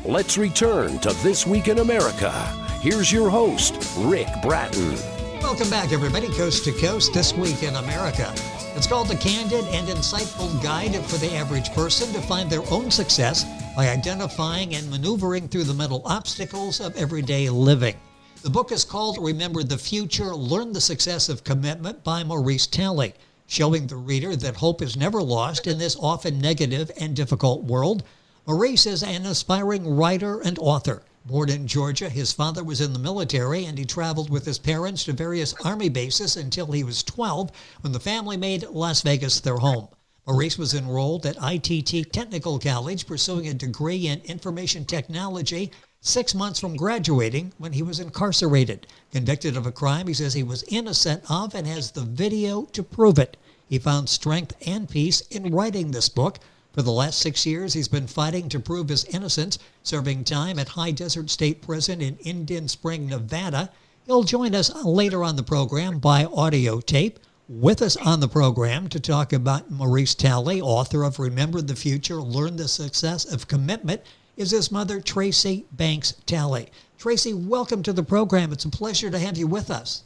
Let's return to This Week in America. Here's your host, Rick Bratton. Welcome back, everybody, Coast to Coast, This Week in America. It's called the candid and insightful guide for the average person to find their own success by identifying and maneuvering through the mental obstacles of everyday living. The book is called Remember the Future, Learn the Success of Commitment by Maurice Talley, showing the reader that hope is never lost in this often negative and difficult world. Maurice is an aspiring writer and author. Born in Georgia, his father was in the military and he traveled with his parents to various Army bases until he was 12 when the family made Las Vegas their home. Maurice was enrolled at ITT Technical College pursuing a degree in information technology 6 months from graduating when he was incarcerated. Convicted of a crime he says he was innocent of and has the video to prove it. He found strength and peace in writing this book. For the last 6 years, he's been fighting to prove his innocence, serving time at High Desert State Prison in Indian Spring, Nevada. He'll join us later on the program by audio tape. With us on the program to talk about Maurice Talley, author of Remember the Future, Learn the Success of Commitment, is his mother, Tracy Banks-Talley. Tracy, welcome to the program. It's a pleasure to have you with us.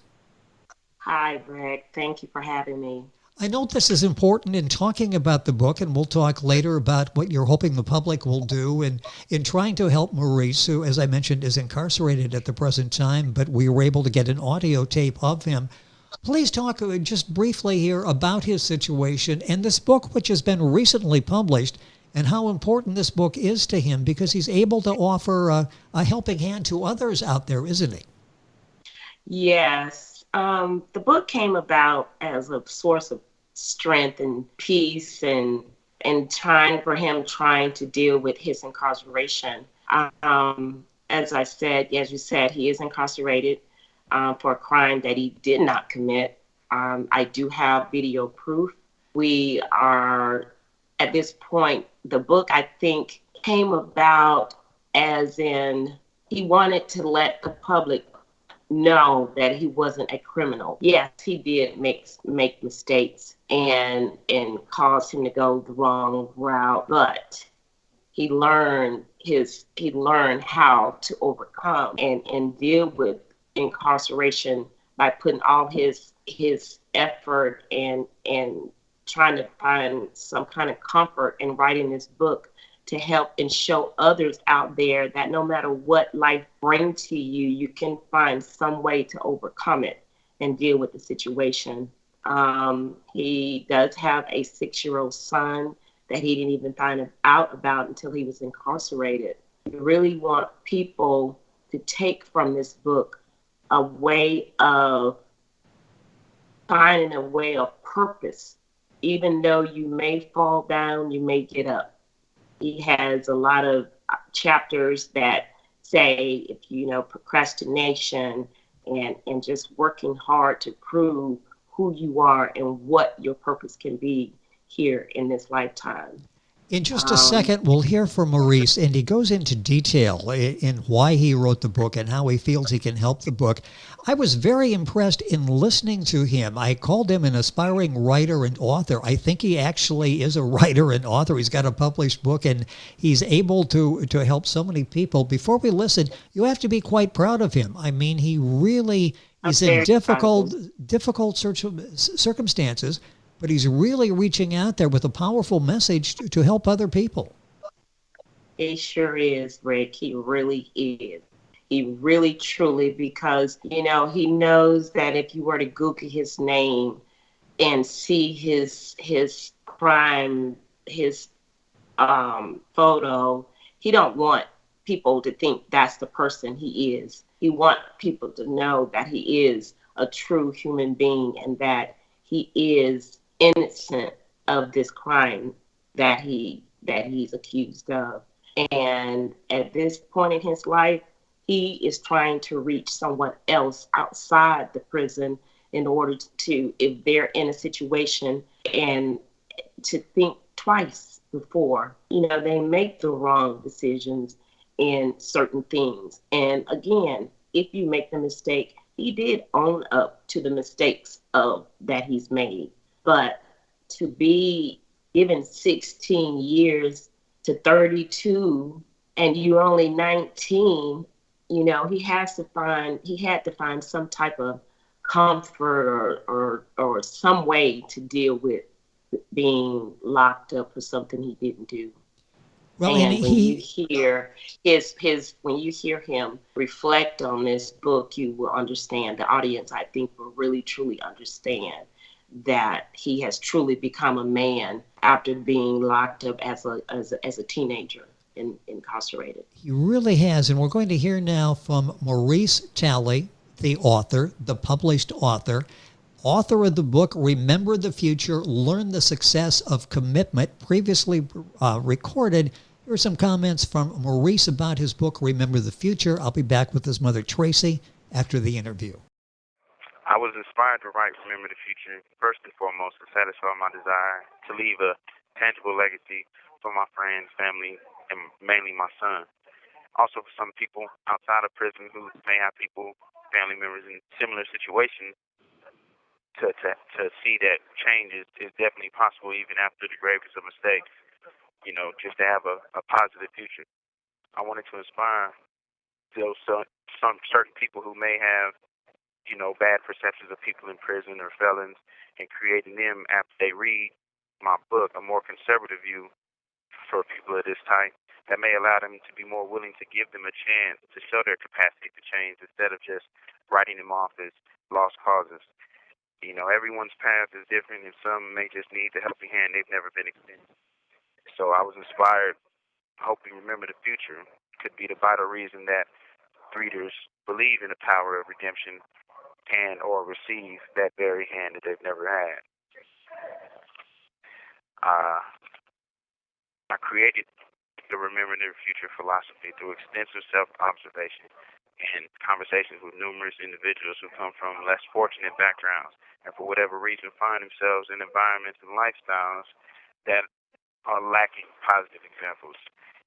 Hi, Rick. Thank you for having me. I know this is important in talking about the book, and we'll talk later about what you're hoping the public will do in trying to help Maurice, who, as I mentioned, is incarcerated at the present time, but we were able to get an audio tape of him. Please talk just briefly here about his situation and this book, which has been recently published, and how important this book is to him because he's able to offer a helping hand to others out there, isn't he? Yes. The book came about as a source of strength and peace and trying to deal with his incarceration. As you said, he is incarcerated for a crime that he did not commit. I do have video proof. We are, at this point, the book, I think, came about as in he wanted to let the public know that he wasn't a criminal. Yes, he did make mistakes and caused him to go the wrong route, but he learned how to overcome and deal with incarceration by putting all his effort and trying to find some kind of comfort in writing this book to help and show others out there that no matter what life brings to you, you can find some way to overcome it and deal with the situation. He does have a 6-year-old son that he didn't even find out about until he was incarcerated. We really want people to take from this book a way of finding a way of purpose. Even though you may fall down, you may get up. He has a lot of chapters that say, procrastination and just working hard to prove who you are and what your purpose can be here in this lifetime. In just a second, we'll hear from Maurice, and he goes into detail in why he wrote the book and how he feels he can help the book. I was very impressed in listening to him. I called him an aspiring writer and author. I think he actually is a writer and author. He's got a published book, and he's able to help so many people. Before we listen, you have to be quite proud of him. I mean, he really is in difficult circumstances, but he's really reaching out there with a powerful message to help other people. He sure is, Rick. He really is. He really, truly, because, he knows that if you were to Google his name and see his crime, his photo, he don't want people to think that's the person he is. He wants people to know that he is a true human being and that he is innocent of this crime that he's accused of. And at this point in his life, he is trying to reach someone else outside the prison in order to, if they're in a situation, and to think twice before, they make the wrong decisions in certain things. And again, if you make the mistake, he did own up to the mistakes that he's made. But to be given 16 years to 32 and you're only 19, he had to find some type of comfort or some way to deal with being locked up for something he didn't do. Well, and And when you he hear his when you hear him reflect on this book, you will understand. The audience, I think, will really truly understand that he has truly become a man after being locked up as a teenager and incarcerated. he really has, and we're going to hear now from Maurice Talley, the author, the published author. Author of the book, Remember the Future, Learn the Success of Commitment, previously recorded. Here are some comments from Maurice about his book, Remember the Future. I'll be back with his mother, Tracy, after the interview. I was inspired to write Remember the Future, first and foremost, to satisfy my desire to leave a tangible legacy for my friends, family, and mainly my son. Also, for some people outside of prison who may have people, family members in similar situations, to see that change is definitely possible even after the gravest of mistakes, just to have a positive future. I wanted to inspire those some certain people who may have, bad perceptions of people in prison or felons, and creating them after they read my book, a more conservative view for people of this type that may allow them to be more willing to give them a chance to show their capacity to change instead of just writing them off as lost causes. Everyone's path is different, and some may just need the helping hand they've never been extended. So I was inspired, hoping Remember the Future could be the vital reason that readers believe in the power of redemption and or receive that very hand that they've never had. I created the Remember the Future philosophy through extensive self-observation and conversations with numerous individuals who come from less fortunate backgrounds and for whatever reason find themselves in environments and lifestyles that are lacking positive examples.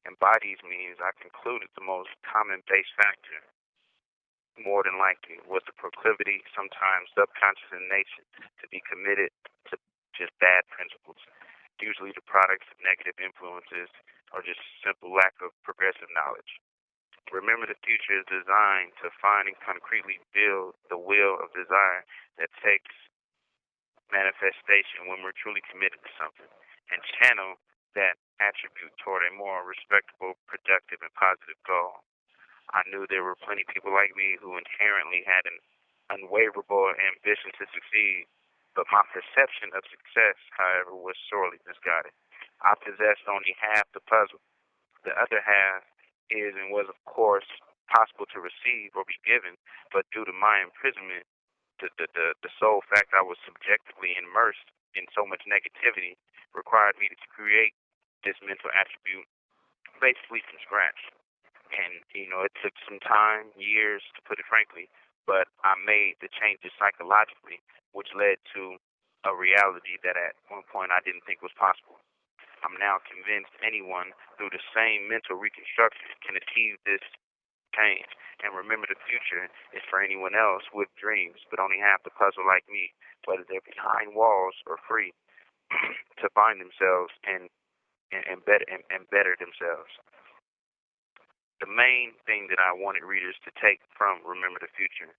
And by these means, I concluded the most common base factor, more than likely, was the proclivity, sometimes subconscious in nature, to be committed to just bad principles, usually the products of negative influences or just simple lack of progressive knowledge. Remember the Future is designed to find and concretely build the will of desire that takes manifestation when we're truly committed to something, and channel that attribute toward a more respectable, productive, and positive goal. I knew there were plenty of people like me who inherently had an unwaverable ambition to succeed, but my perception of success, however, was sorely misguided. I possessed only half the puzzle. The other half is and was, of course, possible to receive or be given, but due to my imprisonment, the sole fact I was subjectively immersed in so much negativity required me to create this mental attribute basically from scratch. And, it took some time, years, to put it frankly, but I made the changes psychologically, which led to a reality that at one point I didn't think was possible. I'm now convinced anyone through the same mental reconstruction can achieve this change. And remember, the future is for anyone else with dreams, but only half the puzzle like me, whether they're behind walls or free, to find themselves and better themselves. The main thing that I wanted readers to take from Remember the Future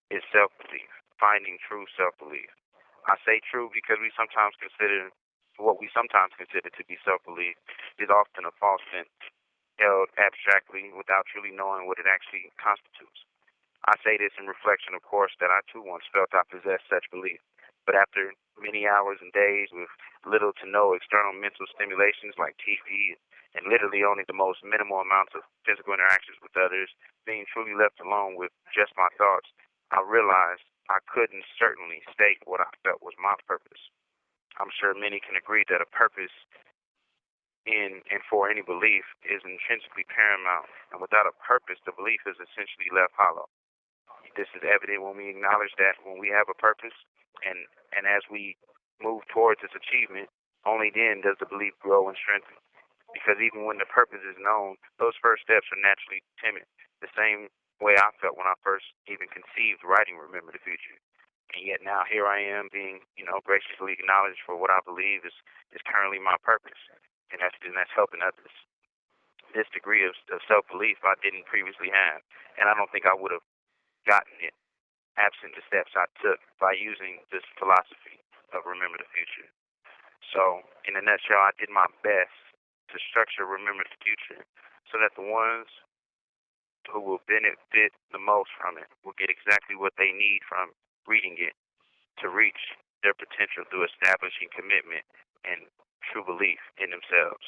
is self-belief, finding true self-belief. I say true because what we sometimes consider to be self-belief is often a false sense, held abstractly without truly knowing what it actually constitutes. I say this in reflection, of course, that I too once felt I possessed such belief. But after many hours and days with little to no external mental stimulations like TV and literally only the most minimal amounts of physical interactions with others, being truly left alone with just my thoughts, I realized I couldn't certainly state what I felt was my purpose. I'm sure many can agree that a purpose in and for any belief is intrinsically paramount, and without a purpose, the belief is essentially left hollow. This is evident when we acknowledge that when we have a purpose, and as we move towards its achievement, only then does the belief grow and strengthen. Because even when the purpose is known, those first steps are naturally timid, the same way I felt when I first even conceived writing Remember the Future. And yet now here I am being, graciously acknowledged for what I believe is currently my purpose. And that's helping others. this degree of self-belief I didn't previously have. And I don't think I would have gotten it absent the steps I took by using this philosophy of remember the future. So, in a nutshell, I did my best to structure remember the future so that the ones who will benefit the most from it will get exactly what they need from reading it to reach their potential through establishing commitment and true belief in themselves.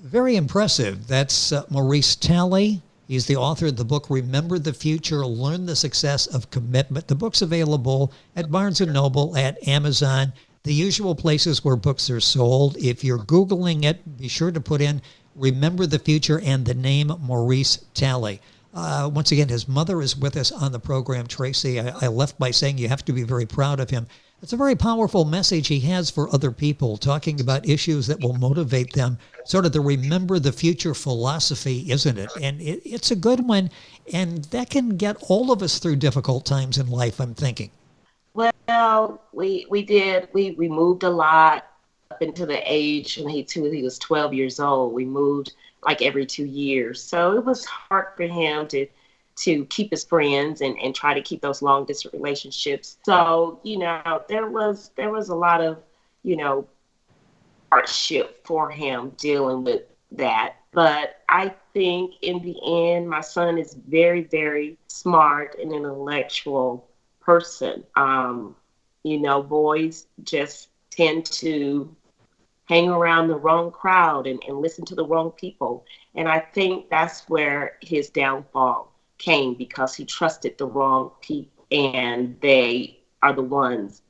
Very impressive. That's Maurice Talley. He's the author of the book, Remember the Future, Learn the Success of Commitment. The book's available at Barnes & Noble, at Amazon, the usual places where books are sold. If you're Googling it, be sure to put in Remember the Future and the name Maurice Talley. Once again, his mother is with us on the program, Tracy. I left by saying you have to be very proud of him. It's a very powerful message he has for other people, talking about issues that will motivate them, sort of the remember the future philosophy, isn't it? And it's a good one, and that can get all of us through difficult times in life, I'm thinking. Well, we did. We moved a lot up into the age when he was 12 years old. We moved like every 2 years. So it was hard for him to keep his friends and try to keep those long distance relationships. So, there was a lot of, hardship for him dealing with that. But I think in the end, my son is very, very smart and an intellectual person. Boys just tend to hang around the wrong crowd and listen to the wrong people. And I think that's where his downfall came, because he trusted the wrong people, and they are the ones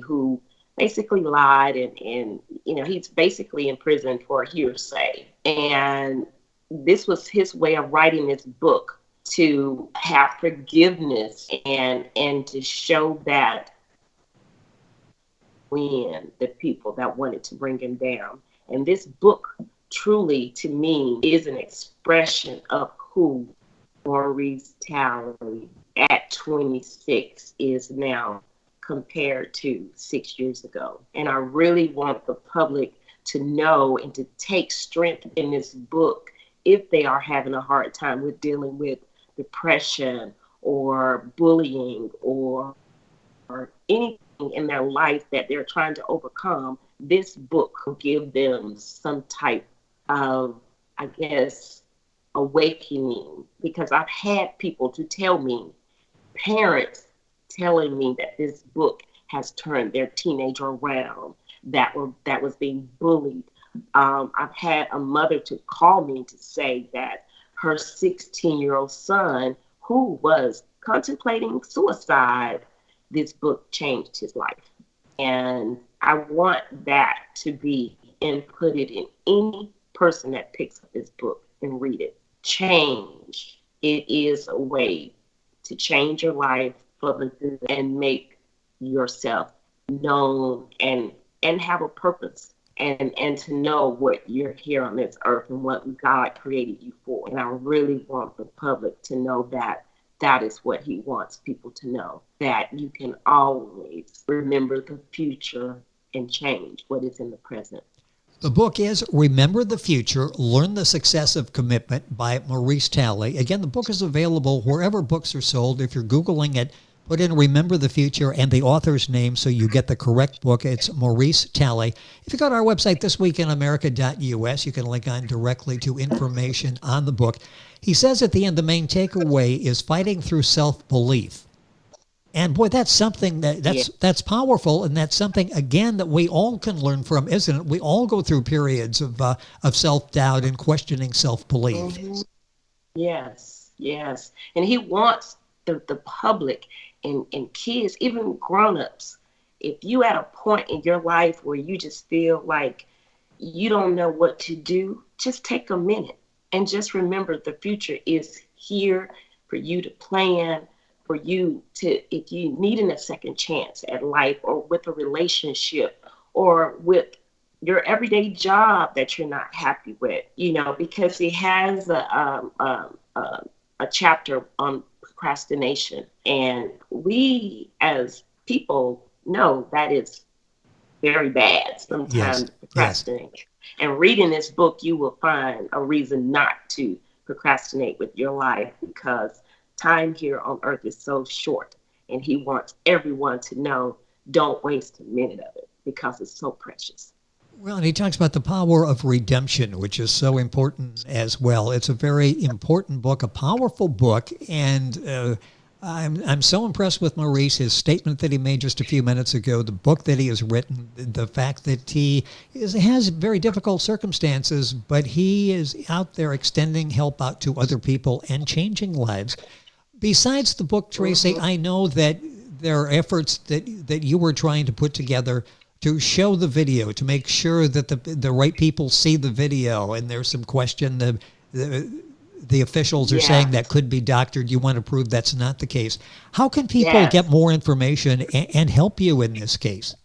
who lied, and he's basically in prison for hearsay. And this was his way of writing this book, to have forgiveness and to show that when the people that wanted to bring him down. And this book truly, to me, is an expression of who Maurice Talley at 26 is now compared to 6 years ago. And I really want the public to know and to take strength in this book if they are having a hard time with dealing with depression or bullying or anything in their life that they're trying to overcome. This book will give them some type of, awakening, because I've had people to tell me, parents telling me that this book has turned their teenager around that was being bullied. I've had a mother to call me to say that her 16-year-old son, who was contemplating suicide, this book changed his life. And I want that to be inputted in any person that picks up this book and read it. Change. It is a way to change your life for the good and make yourself known and have a purpose and to know what you're here on this earth and what God created you for. And I really want the public to know that that is what he wants people to know, that you can always remember the future and change what is in the present. The book is Remember the Future, Learn the Success of Commitment by Maurice Talley. Again, the book is available wherever books are sold. If you're Googling it, put in Remember the Future and the author's name so you get the correct book. It's Maurice Talley. If you go to our website, thisweekinamerica.us, you can link on directly to information on the book. He says at the end, the main takeaway is fighting through self-belief. And boy, that's something that's powerful, and that's something, again, that we all can learn from, isn't it? We all go through periods of self-doubt and questioning self-belief. Mm-hmm. Yes. And he wants the public and kids, even grown-ups, if you at a point in your life where you just feel like you don't know what to do, just take a minute and just remember the future is here for you to plan, for you to, if you needing a second chance at life or with a relationship or with your everyday job that you're not happy with, because he has a chapter on procrastination. And we as people know that is very bad sometimes, procrastinating. And reading this book, you will find a reason not to procrastinate with your life, because time here on earth is so short. And he wants everyone to know, don't waste a minute of it, because it's so precious. Well, and he talks about the power of redemption, which is so important as well. It's a very important book, a powerful book, and I'm so impressed with Maurice, his statement that he made just a few minutes ago, the book that he has written, the fact that he has very difficult circumstances, but he is out there extending help out to other people and changing lives. Besides the book, Tracy, I know that there are efforts that you were trying to put together to show the video, to make sure that the right people see the video. And there's some question, the officials are saying that could be doctored. You want to prove that's not the case. How can people get more information and help you in this case?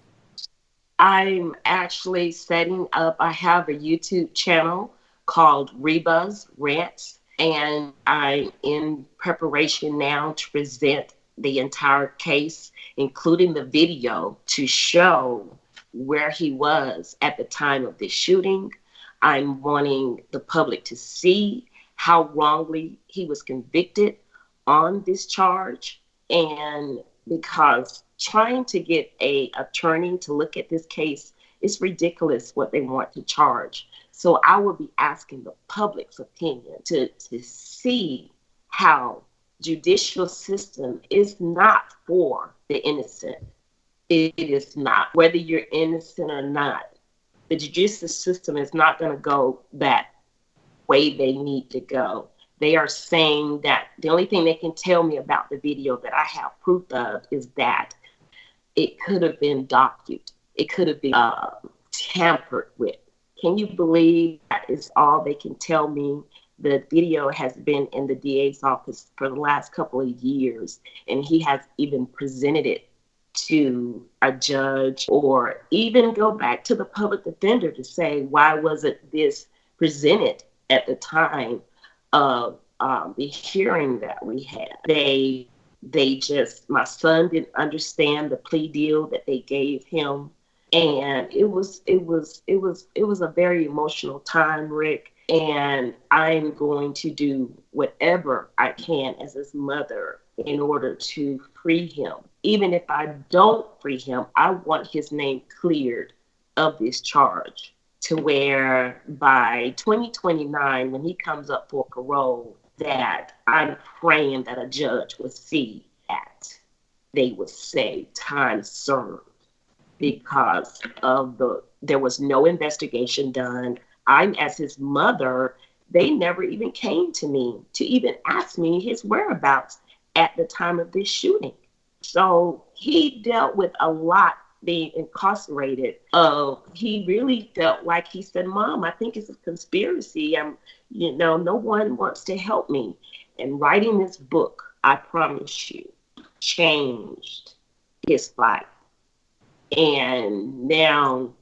I'm actually setting up, I have a YouTube channel called Reba's Rants, and I'm in preparation now to present the entire case, including the video, to show where he was at the time of this shooting. I'm wanting the public to see how wrongly he was convicted on this charge. And because trying to get an attorney to look at this case, it's ridiculous what they want to charge. So I will be asking the public's opinion to see how judicial system is not for the innocent. It is not. Whether you're innocent or not, the judicial system is not going to go that way they need to go. They are saying that the only thing they can tell me about the video that I have proof of is that it could have been documented. It could have been tampered with. Can you believe that is all they can tell me? The video has been in the DA's office for the last couple of years, and he has even presented it to a judge, or even go back to the public defender to say, why wasn't this presented at the time of the hearing that we had? They just, my son didn't understand the plea deal that they gave him, and it was a very emotional time, Rick. And I'm going to do whatever I can as his mother in order to free him. Even if I don't free him, I want his name cleared of this charge, to where by 2029, when he comes up for parole, that I'm praying that a judge will see that they would say time served, because of there was no investigation done. I'm, as his mother, they never even came to me to even ask me his whereabouts at the time of this shooting. So he dealt with a lot being incarcerated. He really felt like, he said, Mom, I think it's a conspiracy. No one wants to help me. And writing this book, I promise you, changed his life. And now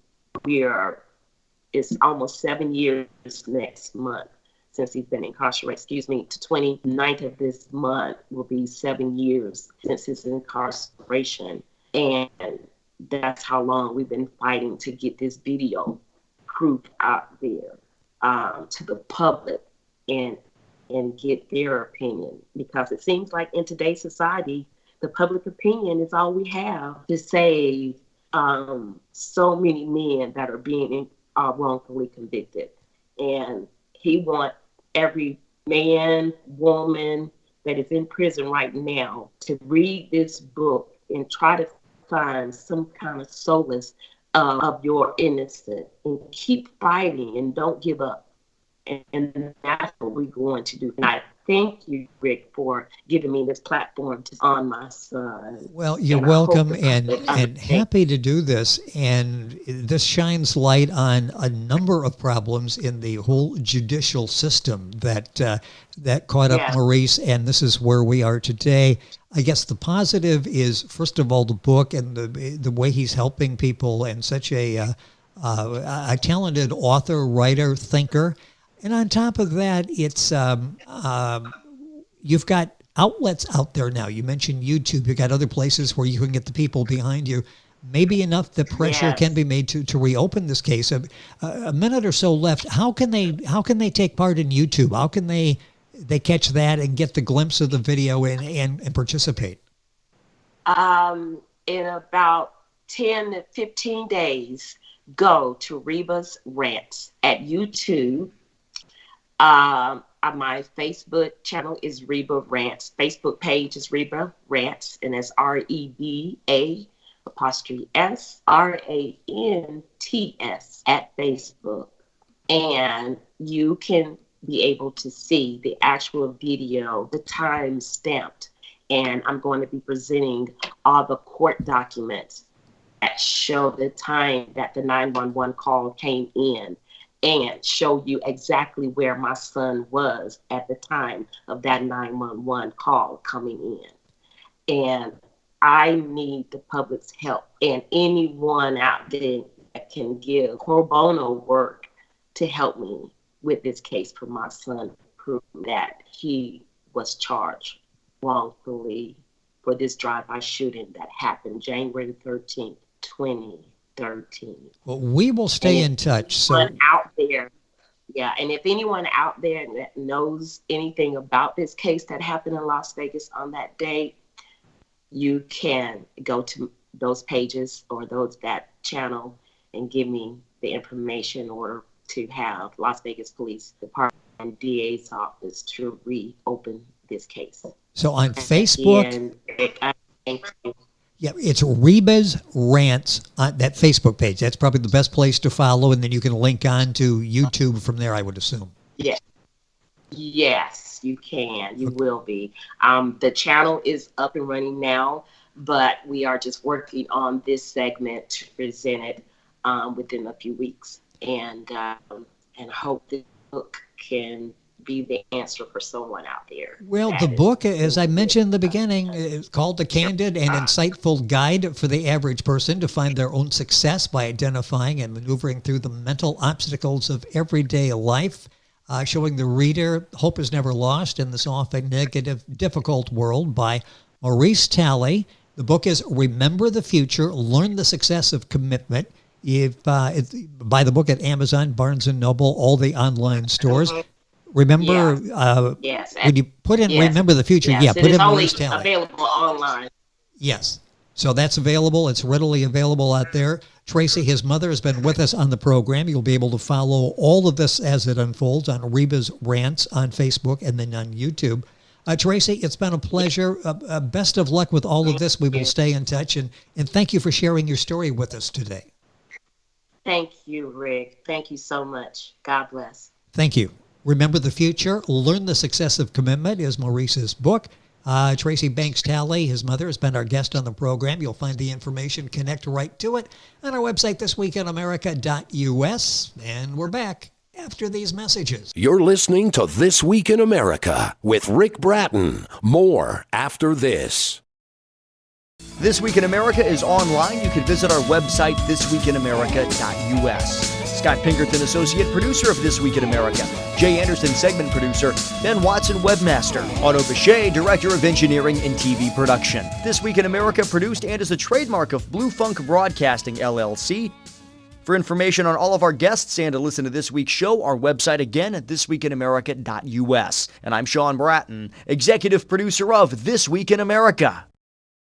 it's almost 7 years next month since he's been incarcerated. To 29th of this month will be 7 years since his incarceration. And that's how long we've been fighting to get this video proof out there to the public and get their opinion. Because it seems like in today's society, the public opinion is all we have to save so many men that are being wrongfully convicted. And he wants every man, woman that is in prison right now to read this book and try to find some kind of solace of your innocence, and keep fighting and don't give up. And that's what we're going to do. And I thank you, Rick, for giving me this platform to on my son. Well, you're welcome, and happy to do this. And this shines light on a number of problems in the whole judicial system that caught up Maurice, and this is where we are today. I guess the positive is, first of all, the book and the way he's helping people, and such a talented author, writer, thinker. And on top of that, it's you've got outlets out there now. You mentioned YouTube. You've got other places where you can get the people behind you. maybe enough that pressure Yes. can be made to reopen this case. A minute or so left. How can they take part in YouTube? How can they catch that and get the glimpse of the video and participate? In about 10 to 15 days, go to Reba's Rants at YouTube. My Facebook channel is Reba Rants. Facebook page is Reba Rants, and it's REBA apostrophe S RANTS at Facebook. And you can be able to see the actual video, the time stamped. And I'm going to be presenting all the court documents that show the time that the 911 call came in and show you exactly where my son was at the time of that 911 call coming in. And I need the public's help and anyone out there that can give pro bono work to help me with this case for my son to prove that he was charged wrongfully for this drive-by shooting that happened January 13th, 2013. Well, we will stay in touch. So Out there, yeah, and if anyone out there that knows anything about this case that happened in Las Vegas on that day, you can go to those pages or that channel and give me the information or to have Las Vegas Police Department and DA's office to reopen this case. So on Facebook, Thank you. yeah, it's Reba's Rants on that Facebook page. That's probably the best place to follow, and then you can link on to YouTube from there, I would assume. Yeah. Yes, you can. You will be. The channel is up and running now, but we are just working on this segment to present it within a few weeks, and hope the book can be the answer for someone out there. Well, the book, as I mentioned in the beginning, is called The Candid and Insightful Guide for the Average Person to Find Their Own Success by Identifying and Maneuvering Through the Mental Obstacles of Everyday Life, showing the reader hope is never lost in this often negative, difficult world by Maurice Talley. The book is Remember the Future, Learn the Success of Commitment. Buy the book at Amazon, Barnes & Noble, all the online stores. Remember, yes. When you put in Remember the Future, put in Maurice Talley. Available online. Yes. So that's available. It's readily available out there. Tracy, his mother, has been with us on the program. You'll be able to follow all of this as it unfolds on Reba's Rants on Facebook and then on YouTube. Tracy, it's been a pleasure. Best of luck with all of this. We will stay in touch. And thank you for sharing your story with us today. Thank you, Rick. Thank you so much. God bless. Thank you. Remember the Future, Learn the Success of Commitment is Maurice's book. Tracy Banks-Talley, his mother, has been our guest on the program. You'll find the information, connect right to it, on our website, thisweekinamerica.us. And we're back after these messages. You're listening to This Week in America with Rick Bratton. More after this. This Week in America is online. You can visit our website, thisweekinamerica.us. Scott Pinkerton, Associate Producer of This Week in America. Jay Anderson, Segment Producer. Ben Watson, Webmaster. Otto Bechet, Director of Engineering and TV Production. This Week in America produced and is a trademark of Blue Funk Broadcasting, LLC. For information on all of our guests and to listen to this week's show, our website again at thisweekinamerica.us. And I'm Sean Bratton, Executive Producer of This Week in America.